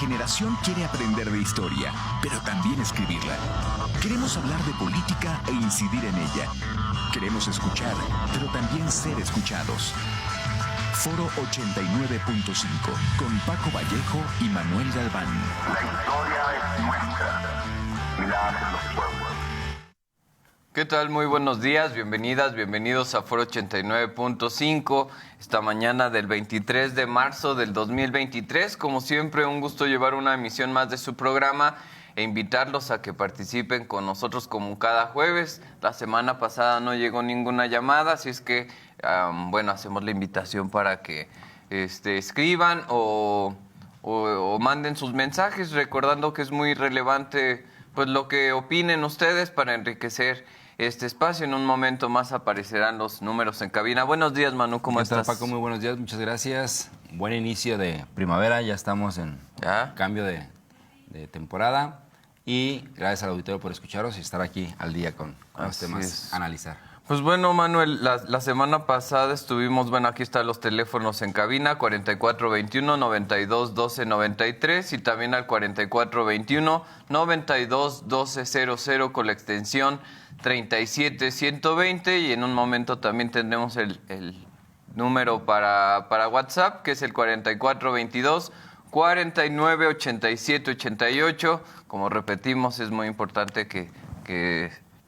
generación quiere aprender de historia, pero también escribirla. Queremos hablar de política e incidir en ella. Queremos escuchar, pero también ser escuchados. Foro 89.5, con Paco Vallejo y Manuel Galván. La historia es nuestra y la hacen los pueblos. ¿Qué tal? Muy buenos días, bienvenidas, bienvenidos a Foro 89.5, esta mañana del 23 de marzo del 2023. Como siempre, un gusto llevar una emisión más de su programa e invitarlos a que participen con nosotros como cada jueves. La semana pasada no llegó ninguna llamada, así es que, hacemos la invitación para que escriban o manden sus mensajes, recordando que es muy relevante pues lo que opinen ustedes para enriquecer este espacio. En un momento más aparecerán los números en cabina. Buenos días, Manu, ¿cómo estás? ¿Qué tal, Paco? Muy buenos días, muchas gracias. Buen inicio de primavera, ya estamos en cambio de temporada. Y gracias al auditorio por escucharos y estar aquí al día con los temas a analizar. Pues bueno, Manuel, la semana pasada estuvimos, aquí están los teléfonos en cabina, 4421-921293 y también al 4421-921200 con la extensión 37120, y en un momento también tendremos el número para WhatsApp, que es el 4422-498788. Como repetimos, es muy importante que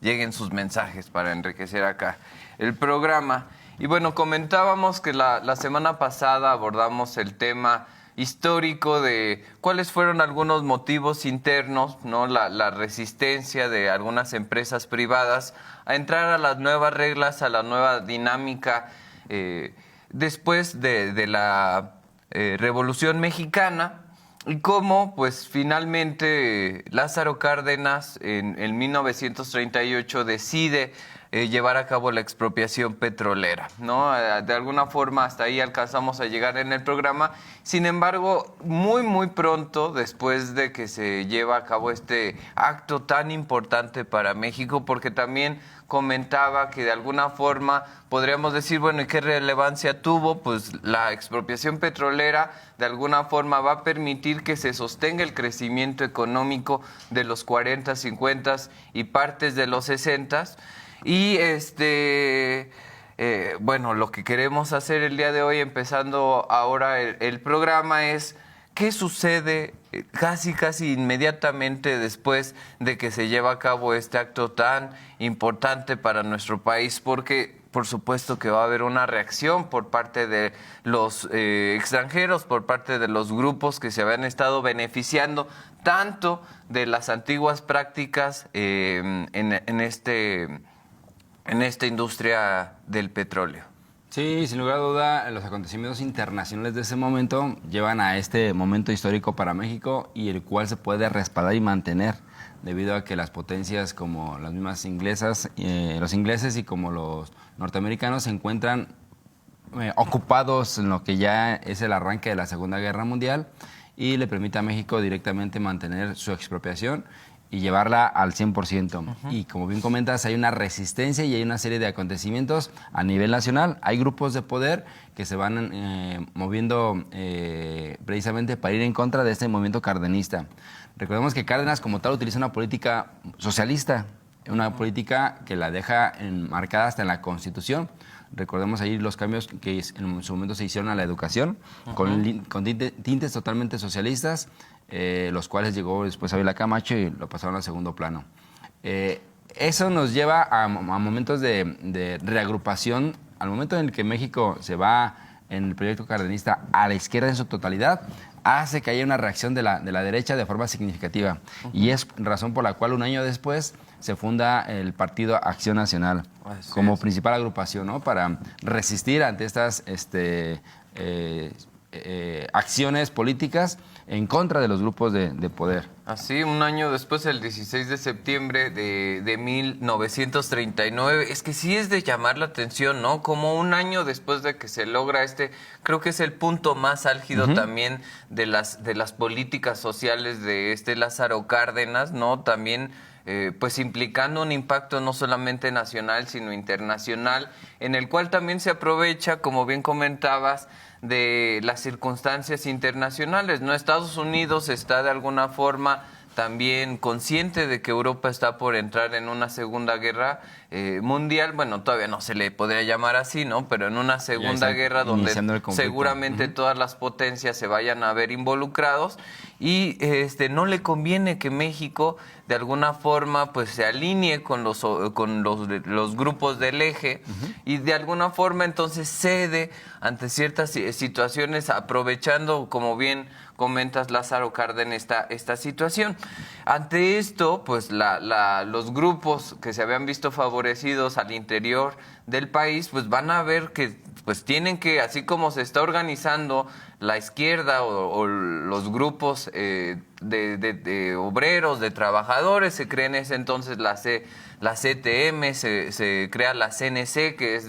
lleguen sus mensajes para enriquecer acá el programa. Y bueno, comentábamos que la semana pasada abordamos el tema histórico de cuáles fueron algunos motivos internos, ¿no? La resistencia de algunas empresas privadas a entrar a las nuevas reglas, a la nueva dinámica después de la Revolución Mexicana. Y cómo, pues, finalmente Lázaro Cárdenas en 1938 decide llevar a cabo la expropiación petrolera, ¿no? De alguna forma hasta ahí alcanzamos a llegar en el programa. Sin embargo, muy pronto, después de que se lleva a cabo este acto tan importante para México, porque también comentaba que de alguna forma podríamos decir, bueno, ¿y qué relevancia tuvo? Pues la expropiación petrolera de alguna forma va a permitir que se sostenga el crecimiento económico de los 40, 50 y partes de los 60. Y lo que queremos hacer el día de hoy, empezando ahora el programa, es ¿qué sucede casi inmediatamente después de que se lleva a cabo este acto tan importante para nuestro país? Porque por supuesto que va a haber una reacción por parte de los extranjeros, por parte de los grupos que se habían estado beneficiando tanto de las antiguas prácticas en esta industria del petróleo. Sí, sin lugar a duda, los acontecimientos internacionales de ese momento llevan a este momento histórico para México, y el cual se puede respaldar y mantener debido a que las potencias como las mismas inglesas, los ingleses y como los norteamericanos se encuentran ocupados en lo que ya es el arranque de la Segunda Guerra Mundial, y le permite a México directamente mantener su expropiación y llevarla al 100%. Uh-huh. Y como bien comentas, hay una resistencia y hay una serie de acontecimientos a nivel nacional. Hay grupos de poder que se van moviendo precisamente para ir en contra de este movimiento cardenista. Recordemos que Cárdenas como tal utiliza una política socialista, una política que la deja enmarcada hasta en la Constitución. Recordemos ahí los cambios que en su momento se hicieron a la educación, uh-huh, con tintes totalmente socialistas, los cuales llegó después Ávila Camacho y lo pasaron al segundo plano. Eso nos lleva a momentos de reagrupación. Al momento en el que México se va en el proyecto cardenista a la izquierda en su totalidad, hace que haya una reacción de la derecha de forma significativa. Uh-huh. Y es razón por la cual un año después se funda el Partido Acción Nacional como principal agrupación, ¿no? Para resistir ante estas acciones políticas en contra de los grupos de poder. Así, un año después, el 16 de septiembre de 1939, es que sí es de llamar la atención, ¿no? Como un año después de que se logra creo que es el punto más álgido, uh-huh, también de las políticas sociales de Lázaro Cárdenas, ¿no? También pues implicando un impacto no solamente nacional, sino internacional, en el cual también se aprovecha, como bien comentabas, de las circunstancias internacionales, ¿no? Estados Unidos está de alguna forma también consciente de que Europa está por entrar en una segunda guerra mundial, bueno, todavía no se le podría llamar así, ¿no? Pero en una segunda guerra donde seguramente todas las potencias se vayan a ver involucrados y no le conviene que México de alguna forma pues se alinee con los grupos del eje y de alguna forma entonces cede ante ciertas situaciones aprovechando, como bien comentas, Lázaro Cárdenas, esta situación. Ante esto, pues los grupos que se habían visto favorecidos al interior del país, pues van a ver que pues tienen que, así como se está organizando la izquierda o los grupos de obreros, de trabajadores, se crea en ese entonces la CTM, se crea la CNC, que es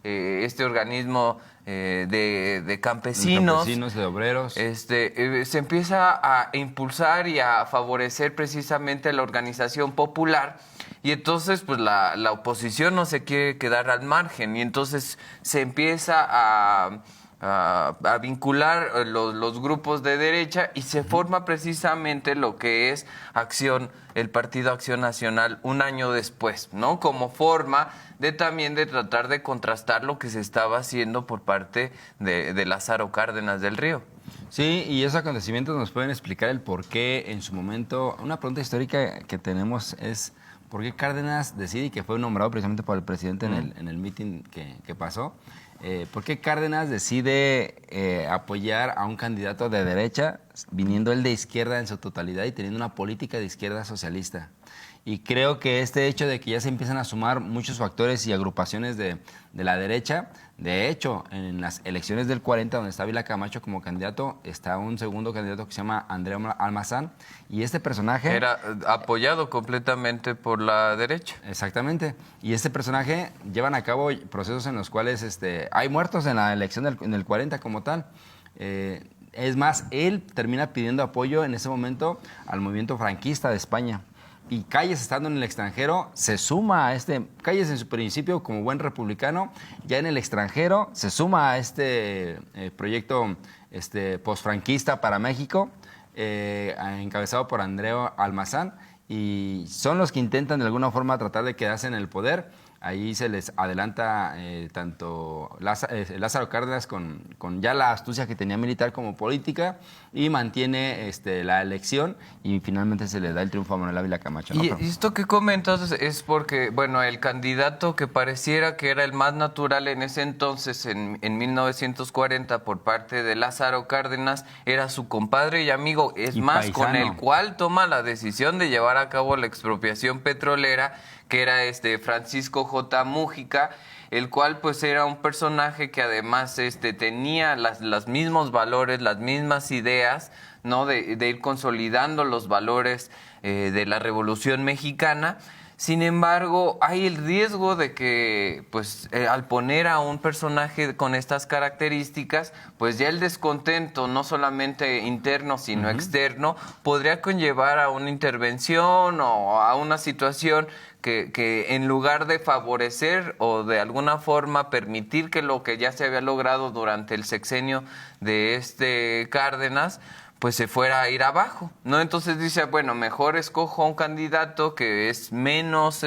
este organismo de campesinos, de obreros. Se empieza a impulsar y a favorecer precisamente la organización popular y entonces pues la oposición no se quiere quedar al margen y entonces se empieza a vincular los grupos de derecha y se forma precisamente lo que es el Partido Acción Nacional un año después, ¿no? Como forma de tratar de contrastar lo que se estaba haciendo por parte de Lázaro Cárdenas del Río. Sí, y esos acontecimientos nos pueden explicar el por qué en su momento. Una pregunta histórica que tenemos es ¿por qué Cárdenas decide, y que fue nombrado precisamente por el presidente en el meeting que pasó, ¿por qué Cárdenas decide apoyar a un candidato de derecha, viniendo él de izquierda en su totalidad y teniendo una política de izquierda socialista? Y creo que este hecho de que ya se empiezan a sumar muchos factores y agrupaciones de la derecha, de hecho, en las elecciones del 40, donde está Ávila Camacho como candidato, está un segundo candidato que se llama Andrea Almazán, y este personaje... Era apoyado completamente por la derecha. Exactamente, y este personaje llevan a cabo procesos en los cuales hay muertos en la elección en el 40 como tal. Es más, él termina pidiendo apoyo en ese momento al movimiento franquista de España. Y Calles, estando en el extranjero, se suma a Calles en su principio como buen republicano, ya en el extranjero se suma a este proyecto posfranquista para México, encabezado por Andrea Almazán, y son los que intentan de alguna forma tratar de quedarse en el poder. Ahí se les adelanta tanto Lázaro Cárdenas con ya la astucia que tenía militar como política y mantiene la elección y finalmente se le da el triunfo a Manuel Ávila Camacho, ¿no? Y esto que comentas es porque, bueno, el candidato que pareciera que era el más natural en ese entonces, en 1940, por parte de Lázaro Cárdenas, era su compadre y amigo, y más, paisano, con el cual toma la decisión de llevar a cabo la expropiación petrolera, que era Francisco J. Mújica, el cual pues era un personaje que además tenía los mismos valores, las mismas ideas, ¿no? de ir consolidando los valores de la Revolución Mexicana. Sin embargo, hay el riesgo de que, pues, al poner a un personaje con estas características, pues ya el descontento, no solamente interno, sino externo, podría conllevar a una intervención o a una situación que en lugar de favorecer o de alguna forma permitir que lo que ya se había logrado durante el sexenio de Cárdenas, pues se fuera a ir abajo, ¿no? Entonces dice, bueno, mejor escojo a un candidato que es menos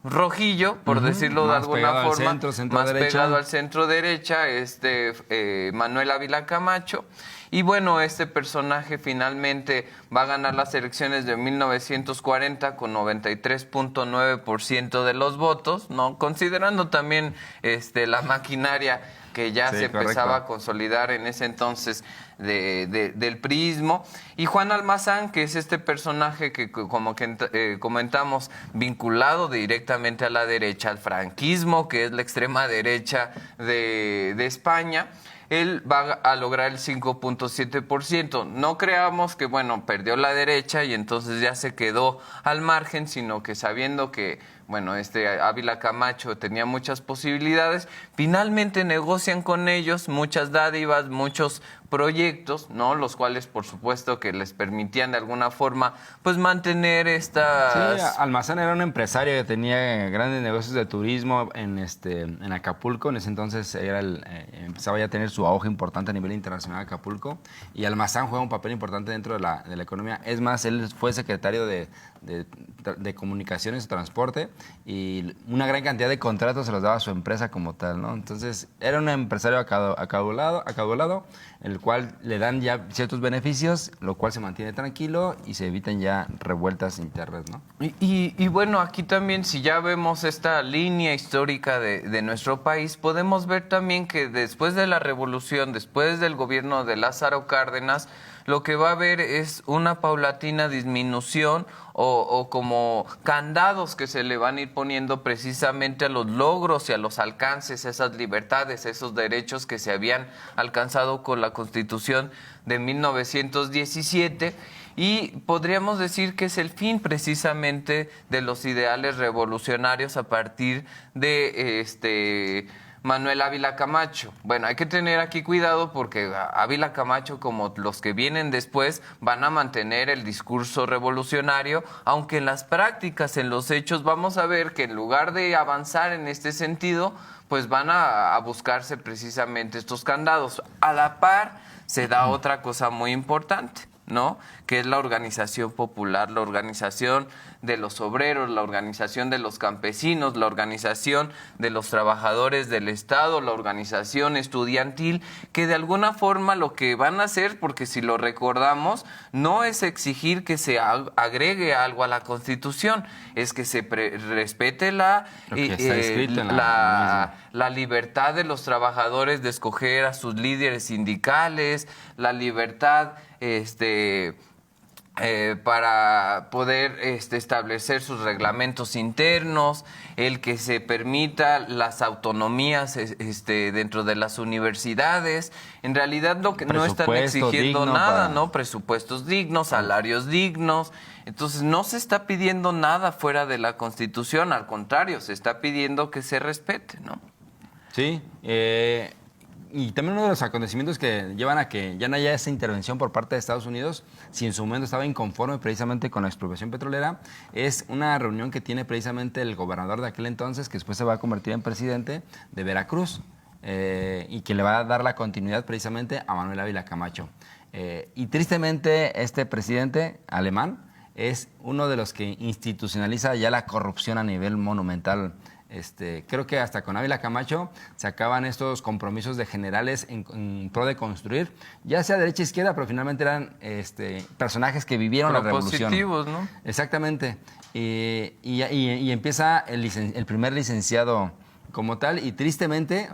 rojillo, por decirlo de alguna forma, más pegado al centro derecha, Manuel Ávila Camacho. Y bueno, este personaje finalmente va a ganar las elecciones de 1940 con 93.9% de los votos, ¿no? Considerando también la maquinaria que ya se empezaba a consolidar en ese entonces del priismo. Y Juan Almazán, que es este personaje que, como que comentamos, vinculado directamente a la derecha, al franquismo, que es la extrema derecha de España, él va a lograr el 5.7%. No creamos que, bueno, perdió la derecha y entonces ya se quedó al margen, sino que sabiendo que bueno, Ávila Camacho tenía muchas posibilidades. Finalmente negocian con ellos muchas dádivas, muchos proyectos, ¿no? Los cuales, por supuesto, que les permitían de alguna forma, pues, mantener estas... Sí, Almazán era un empresario que tenía grandes negocios de turismo en Acapulco. En ese entonces empezaba ya a tener su auge importante a nivel internacional Acapulco. Y Almazán juega un papel importante dentro de la economía. Es más, él fue secretario de Comunicaciones y Transporte y una gran cantidad de contratos se los daba a su empresa como tal, ¿no? Entonces, era un empresario acaudalado, el cual le dan ya ciertos beneficios, lo cual se mantiene tranquilo y se evitan ya revueltas internas, ¿no? Y bueno, aquí también, si ya vemos esta línea histórica de nuestro país, podemos ver también que después de la revolución, después del gobierno de Lázaro Cárdenas, lo que va a haber es una paulatina disminución o como candados que se le van a ir poniendo precisamente a los logros y a los alcances, esas libertades, esos derechos que se habían alcanzado con la Constitución de 1917. Y podríamos decir que es el fin precisamente de los ideales revolucionarios a partir de Manuel Ávila Camacho. Bueno, hay que tener aquí cuidado porque Ávila Camacho, como los que vienen después, van a mantener el discurso revolucionario, aunque en las prácticas, en los hechos, vamos a ver que en lugar de avanzar en este sentido, pues van a buscarse precisamente estos candados. A la par se da otra cosa muy importante, ¿no? Que es la organización popular, la organización de los obreros, la organización de los campesinos, la organización de los trabajadores del Estado, la organización estudiantil, que de alguna forma lo que van a hacer, porque si lo recordamos, no es exigir que se agregue algo a la Constitución, es que se respete la libertad de los trabajadores de escoger a sus líderes sindicales, la libertad para poder establecer sus reglamentos internos, el que se permita las autonomías dentro de las universidades. En realidad lo que no están exigiendo nada, ¿no? Presupuestos dignos, salarios dignos. Entonces no se está pidiendo nada fuera de la Constitución, al contrario, se está pidiendo que se respete, ¿no? Sí, y también uno de los acontecimientos que llevan a que ya no haya esa intervención por parte de Estados Unidos, si en su momento estaba inconforme precisamente con la expropiación petrolera, es una reunión que tiene precisamente el gobernador de aquel entonces, que después se va a convertir en presidente de Veracruz, y que le va a dar la continuidad precisamente a Manuel Ávila Camacho. Y tristemente este presidente alemán es uno de los que institucionaliza ya la corrupción a nivel monumental. Creo que hasta con Ávila Camacho se acaban estos compromisos de generales en pro de construir, ya sea derecha e izquierda, pero finalmente eran personajes que vivieron la revolución. Positivos, ¿no? Exactamente. Y empieza el primer licenciado como tal, y tristemente,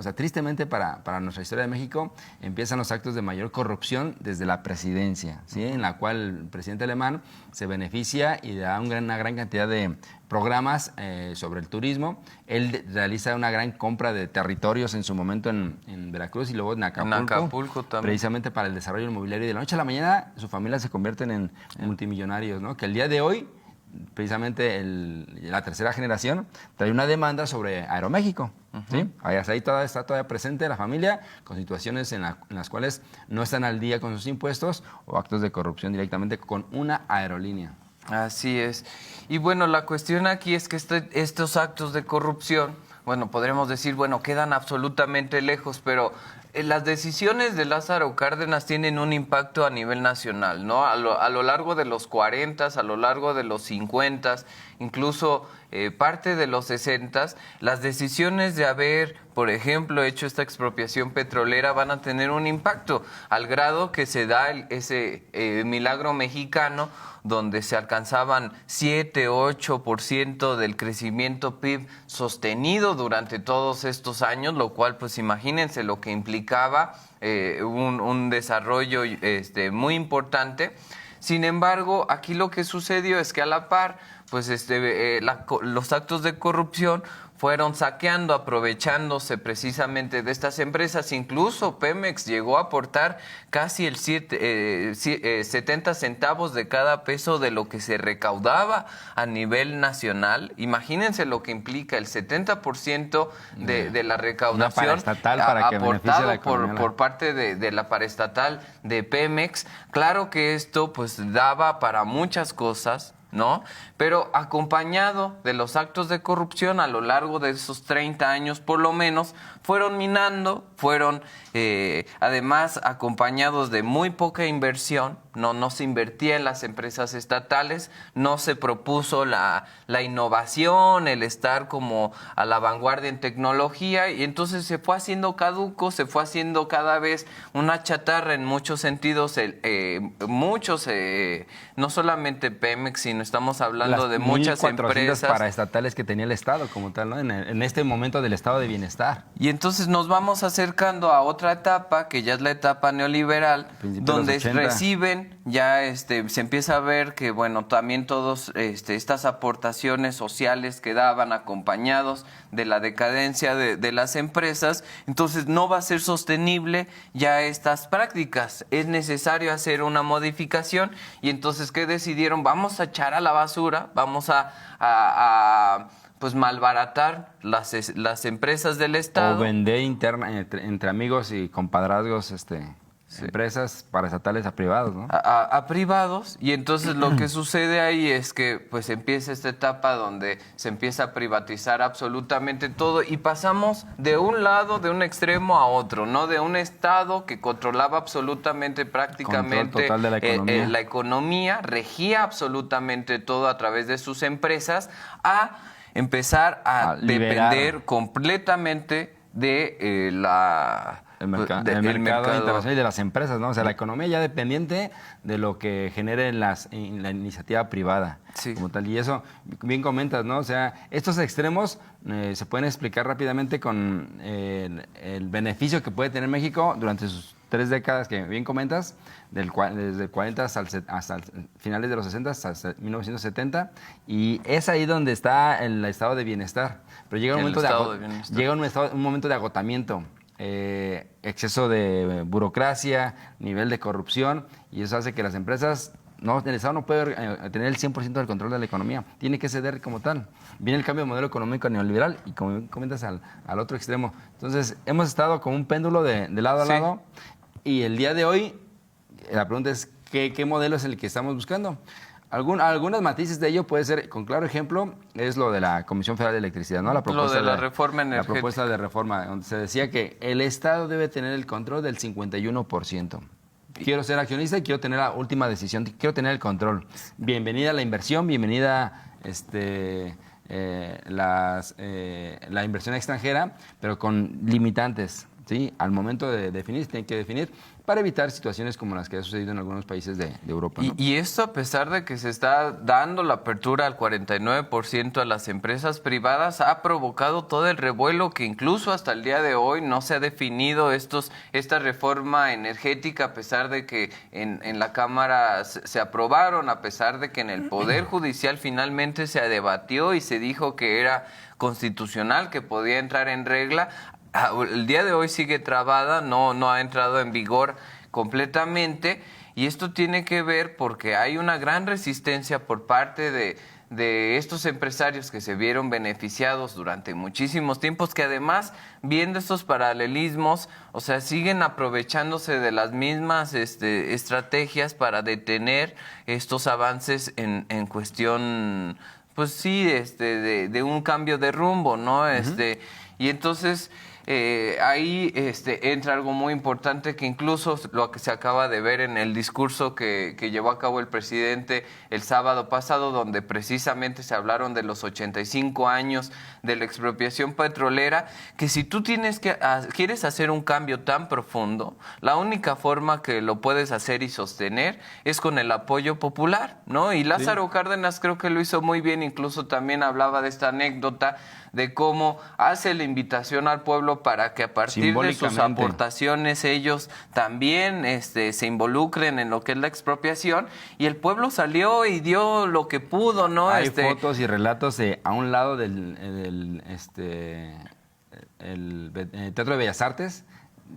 para nuestra historia de México, empiezan los actos de mayor corrupción desde la presidencia, ¿sí? En la cual el presidente alemán se beneficia y da una gran cantidad de programas sobre el turismo. Él realiza una gran compra de territorios en su momento en Veracruz y luego en Acapulco también. Precisamente para el desarrollo inmobiliario. Y de la noche a la mañana su familia se convierten en multimillonarios, ¿no? Que el día de hoy, precisamente la tercera generación, trae una demanda sobre Aeroméxico. ¿Sí? Ahí está todavía presente la familia con situaciones en las cuales no están al día con sus impuestos o actos de corrupción directamente con una aerolínea. Así es. Y bueno, la cuestión aquí es que estos actos de corrupción, bueno, podremos decir, bueno, quedan absolutamente lejos, pero las decisiones de Lázaro Cárdenas tienen un impacto a nivel nacional, ¿no? A lo largo de los 40, a lo largo de los 50, incluso parte de los 60, las decisiones de haber, por ejemplo, hecho esta expropiación petrolera van a tener un impacto, al grado que se da ese milagro mexicano, donde se alcanzaban 7-8% del crecimiento PIB sostenido durante todos estos años, lo cual, pues imagínense lo que implicaba un desarrollo muy importante. Sin embargo, aquí lo que sucedió es que a la par, pues los actos de corrupción fueron saqueando, aprovechándose precisamente de estas empresas. Incluso Pemex llegó a aportar casi el 70 centavos de cada peso de lo que se recaudaba a nivel nacional. Imagínense lo que implica el 70% de la recaudación paraestatal para que beneficie aportado la economía. por parte de la paraestatal de Pemex. Claro que esto pues daba para muchas cosas, ¿no? Pero acompañado de los actos de corrupción a lo largo de esos 30 años, por lo menos, fueron minando, fueron además acompañados de muy poca inversión, no se invertía en las empresas estatales, no se propuso la innovación, el estar como a la vanguardia en tecnología, y entonces se fue haciendo caduco, se fue haciendo cada vez una chatarra en muchos sentidos, no solamente Pemex, sino estamos hablando de muchas 1,400 empresas paraestatales que tenía el Estado como tal, ¿no? En este momento del estado de bienestar. Y entonces nos vamos acercando a otra etapa, que ya es la etapa neoliberal, Principio de donde los 80. reciben, ya se empieza a ver que, bueno, también todos estas aportaciones sociales que daban acompañados de la decadencia de las empresas, entonces no va a ser sostenible ya estas prácticas. Es necesario hacer una modificación, y entonces, ¿qué decidieron? Vamos a echar a la basura, vamos a pues malbaratar las empresas del Estado. O vender interna entre amigos y compadrazgos empresas paraestatales a privados, ¿no? A privados, y entonces lo que sucede ahí es que pues empieza esta etapa donde se empieza a privatizar absolutamente todo, y pasamos de un lado, de un extremo a otro, ¿no? De un Estado que controlaba absolutamente, prácticamente Control total de la economía. la economía, regía absolutamente todo a través de sus empresas, a empezar a liberar depender completamente de el mercado internacional y de las empresas, ¿no? O sea, la economía ya dependiente de lo que genere en la iniciativa privada, Sí. como tal. Y eso, bien comentas, ¿no? O sea, estos extremos se pueden explicar rápidamente con el beneficio que puede tener México durante sus 3 décadas que bien comentas, desde el 40 hasta finales de los 60, hasta 1970, y es ahí donde está el estado de bienestar. Pero llega un momento de agotamiento. Exceso de burocracia, nivel de corrupción, y eso hace que las empresas, el Estado no puede tener el 100% del control de la economía, tiene que ceder como tal. Viene el cambio de modelo económico neoliberal y, como comentas, al otro extremo. Entonces, hemos estado como un péndulo de lado a Sí. lado, y el día de hoy, la pregunta es, ¿qué modelo es el que estamos buscando? Algunos matices de ello puede ser, con claro ejemplo, es lo de la Comisión Federal de Electricidad, ¿no? Lo de la reforma La energética. propuesta de reforma, donde se decía que el Estado debe tener el control del 51%. Quiero ser accionista y quiero tener la última decisión, quiero tener el control. Bienvenida la inversión, bienvenida la inversión extranjera, pero con limitantes, ¿sí? Al momento de definir, se tienen que definir para evitar situaciones como las que ha sucedido en algunos países de Europa, ¿no? Y esto, a pesar de que se está dando la apertura al 49% a las empresas privadas, ha provocado todo el revuelo que incluso hasta el día de hoy no se ha definido esta reforma energética, a pesar de que en la Cámara se aprobaron, a pesar de que en el Poder Judicial finalmente se debatió y se dijo que era constitucional, que podía entrar en regla. El día de hoy sigue trabada, no ha entrado en vigor completamente, y esto tiene que ver porque hay una gran resistencia por parte de estos empresarios que se vieron beneficiados durante muchísimos tiempos, que además, viendo estos paralelismos, o sea, siguen aprovechándose de las mismas estrategias para detener estos avances en cuestión, pues sí, de un cambio de rumbo, ¿no? Y entonces ahí entra algo muy importante, que incluso lo que se acaba de ver en el discurso que llevó a cabo el presidente el sábado pasado, donde precisamente se hablaron de los 85 años de la expropiación petrolera, que si tú quieres hacer un cambio tan profundo, la única forma que lo puedes hacer y sostener es con el apoyo popular, ¿no? Y Lázaro Cárdenas creo que lo hizo muy bien, incluso también hablaba de esta anécdota de cómo hace la invitación al pueblo pueblo para que a partir de sus aportaciones ellos también se involucren en lo que es la expropiación, y el pueblo salió y dio lo que pudo, ¿no? Hay fotos y relatos a un lado del Teatro de Bellas Artes.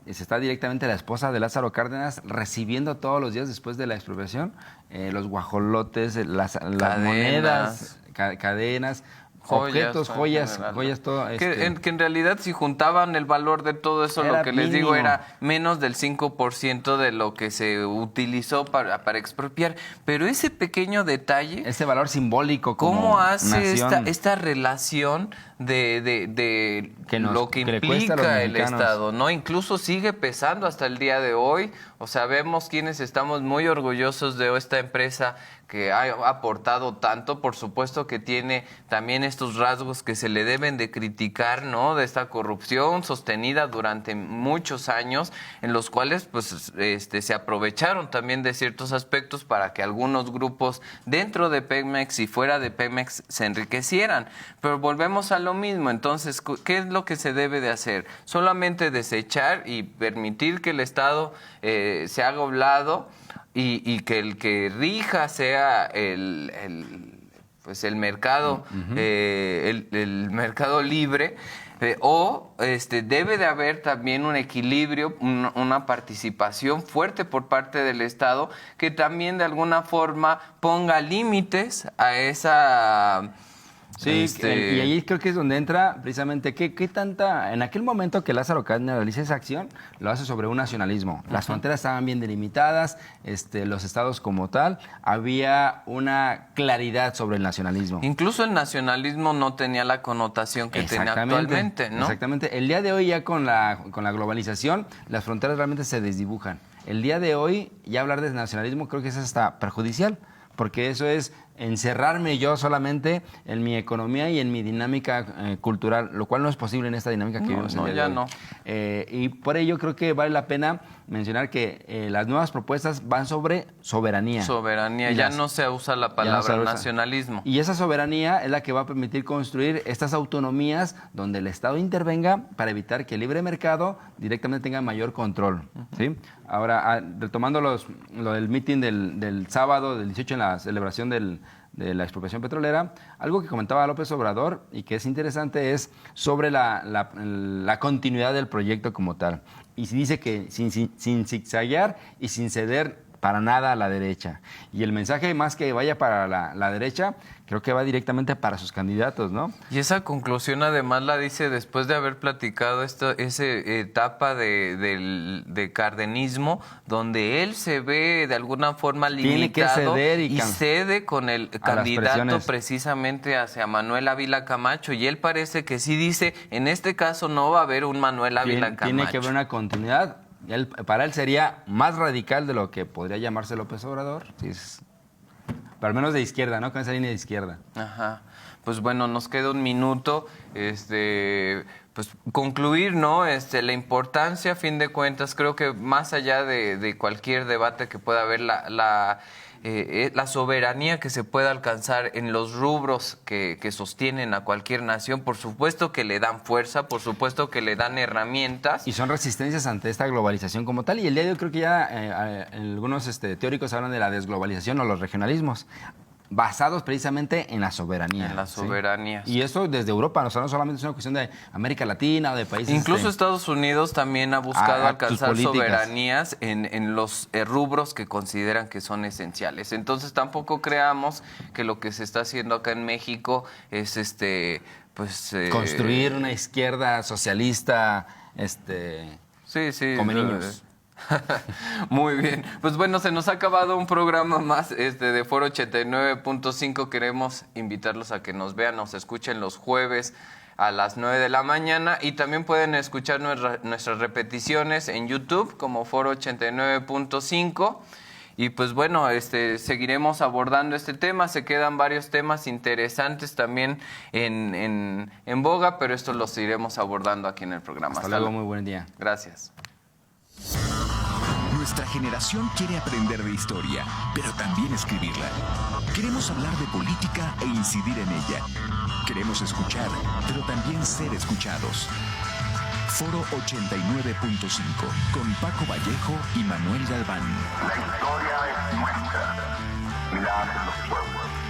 Se está directamente la esposa de Lázaro Cárdenas recibiendo todos los días después de la expropiación los guajolotes, las monedas, cadenas, objetos, joyas, todo. Que en realidad si juntaban el valor de todo eso, lo que les digo era menos del 5% de lo que se utilizó para expropiar. Pero ese pequeño detalle... Ese valor simbólico como ¿cómo hace nación? esta relación de lo que implica el Estado, ¿no? Incluso sigue pesando hasta el día de hoy. O sea, vemos quienes estamos muy orgullosos de esta empresa que ha aportado tanto. Por supuesto que tiene también estos rasgos que se le deben de criticar, ¿no? De esta corrupción sostenida durante muchos años, en los cuales pues se aprovecharon también de ciertos aspectos para que algunos grupos dentro de Pemex y fuera de Pemex se enriquecieran. Pero volvemos a lo mismo. Entonces, ¿qué es lo que se debe de hacer? Solamente desechar y permitir que el Estado se haga a un lado y que el que rija sea el mercado, el mercado libre, o debe de haber también un equilibrio, una participación fuerte por parte del Estado que también de alguna forma ponga límites a esa... Sí, y ahí creo que es donde entra precisamente qué tanta... En aquel momento que Lázaro Cárdenas realiza esa acción, lo hace sobre un nacionalismo. Las fronteras estaban bien delimitadas, los estados como tal, había una claridad sobre el nacionalismo. Incluso el nacionalismo no tenía la connotación que tiene actualmente, ¿no? Exactamente. El día de hoy ya con la globalización, las fronteras realmente se desdibujan. El día de hoy ya hablar de nacionalismo creo que es hasta perjudicial, porque eso es encerrarme yo solamente en mi economía y en mi dinámica cultural, lo cual no es posible en esta dinámica que vivimos en el día de hoy. Y por ello creo que vale la pena mencionar que las nuevas propuestas van sobre soberanía. Soberanía, ya no se usa la palabra nacionalismo. Y esa soberanía es la que va a permitir construir estas autonomías donde el Estado intervenga para evitar que el libre mercado directamente tenga mayor control. ¿Sí? Ahora, retomando lo del mitin del sábado, del 18, en la celebración de la expropiación petrolera, algo que comentaba López Obrador y que es interesante es sobre la continuidad del proyecto como tal. Y dice que sin zigzaguear y sin ceder para nada a la derecha. Y el mensaje, más que vaya para la derecha, creo que va directamente para sus candidatos, ¿no? Y esa conclusión además la dice después de haber platicado esa etapa de cardenismo, donde él se ve de alguna forma limitado. Tiene que ceder y cede con el candidato precisamente hacia Manuel Ávila Camacho. Y él parece que sí dice, en este caso no va a haber un Manuel Ávila Camacho. Tiene que haber una continuidad. Para él sería más radical de lo que podría llamarse López Obrador. Sí, pero al menos de izquierda, ¿no? Con esa línea de izquierda. Ajá. Pues bueno, nos queda un minuto. Pues concluir, ¿no? La importancia, a fin de cuentas, creo que más allá de cualquier debate que pueda haber, la soberanía que se pueda alcanzar en los rubros que sostienen a cualquier nación, por supuesto que le dan fuerza, por supuesto que le dan herramientas. Y son resistencias ante esta globalización como tal. Y el día de hoy creo que ya algunos teóricos hablan de la desglobalización o los regionalismos, basados precisamente en la soberanía. En la soberanía. ¿Sí? Y eso desde Europa, o sea, no solamente es una cuestión de América Latina o de países... Incluso Estados Unidos también ha buscado alcanzar soberanías en los rubros que consideran que son esenciales. Entonces tampoco creamos que lo que se está haciendo acá en México es construir una izquierda socialista, come niños. Muy bien, pues bueno, se nos ha acabado un programa más de Foro 89.5. Queremos invitarlos a que nos vean, nos escuchen los jueves a las 9 de la mañana y también pueden escuchar nuestras repeticiones en YouTube como Foro 89.5. Y pues bueno, seguiremos abordando este tema. Se quedan varios temas interesantes también en boga, pero esto los iremos abordando aquí en el programa. Hasta luego, muy buen día. Gracias. Nuestra generación quiere aprender de historia, pero también escribirla. Queremos hablar de política e incidir en ella. Queremos escuchar, pero también ser escuchados. Foro 89.5, con Paco Vallejo y Manuel Galván. La historia es nuestra y la hacen los pueblos.